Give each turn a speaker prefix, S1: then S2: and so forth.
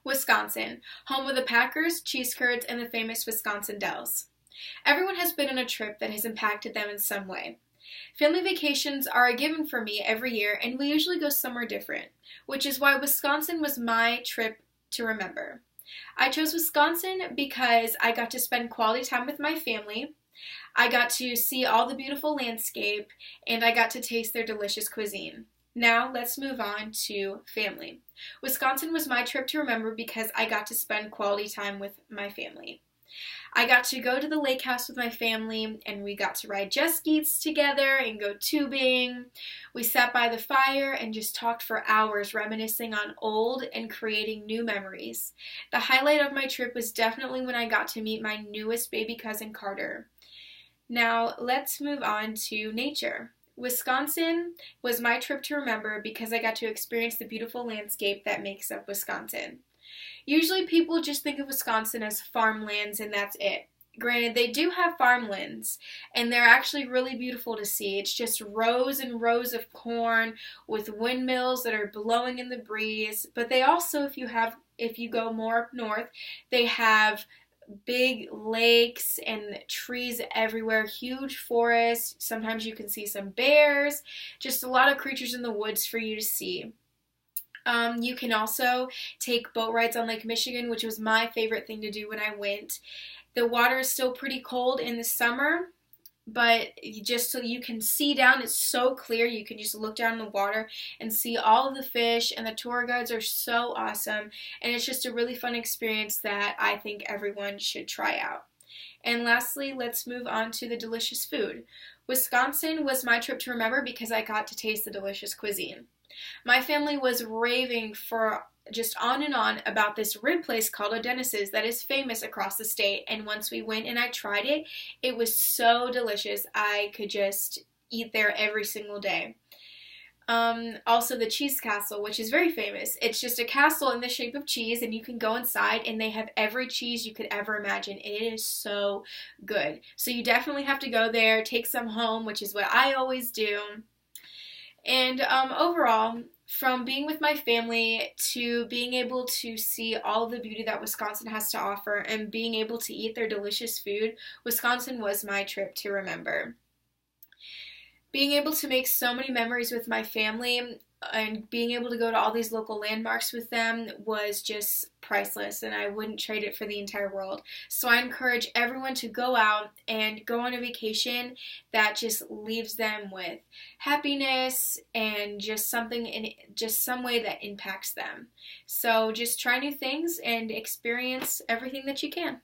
S1: Wisconsin, home of the Packers, cheese curds, and the famous Wisconsin Dells. Everyone has been on a trip that has impacted them in some way. Family vacations are a given for me every year, and we usually go somewhere different, which is why Wisconsin was my trip to remember. I chose Wisconsin because I got to spend quality time with my family, I got to see all the beautiful landscape, and I got to taste their delicious cuisine. Now let's move on to family. Wisconsin was my trip to remember because I got to spend quality time with my family. I got to go to the lake house with my family and we got to ride jet skis together and go tubing. We sat by the fire and just talked for hours reminiscing on old and creating new memories. The highlight of my trip was definitely when I got to meet my newest baby cousin Carter. Now let's move on to nature. Wisconsin was my trip to remember because I got to experience the beautiful landscape that makes up Wisconsin. Usually people just think of Wisconsin as farmlands and that's it. Granted, they do have farmlands, and they're actually really beautiful to see. It's just rows and rows of corn with windmills that are blowing in the breeze. But they also, if you go more up north, they have big lakes and trees everywhere, huge forests. Sometimes you can see some bears, just a lot of creatures in the woods for you to see. You can also take boat rides on Lake Michigan, which was my favorite thing to do when I went. The water is still pretty cold in the summer, but just so you can see down, it's so clear. You can just look down in the water and see all of the fish, and the tour guides are so awesome, and it's just a really fun experience that I think everyone should try out. And lastly, let's move on to the delicious food. Wisconsin was my trip to remember because I got to taste the delicious cuisine. My family was raving for just on and on about this rib place called O'Dennis's that is famous across the state, and once we went and I tried it, it was so delicious. I could just eat there every single day. Also the Cheese Castle, which is very famous. It's just a castle in the shape of cheese, and you can go inside and they have every cheese you could ever imagine. It is so good. So you definitely have to go there, take some home, which is what I always do. And overall, from being with my family to being able to see all of the beauty that Wisconsin has to offer and being able to eat their delicious food, Wisconsin was my trip to remember. Being able to make so many memories with my family and being able to go to all these local landmarks with them was just priceless, and I wouldn't trade it for the entire world. So I encourage everyone to go out and go on a vacation that just leaves them with happiness and just just some way that impacts them. So just try new things and experience everything that you can.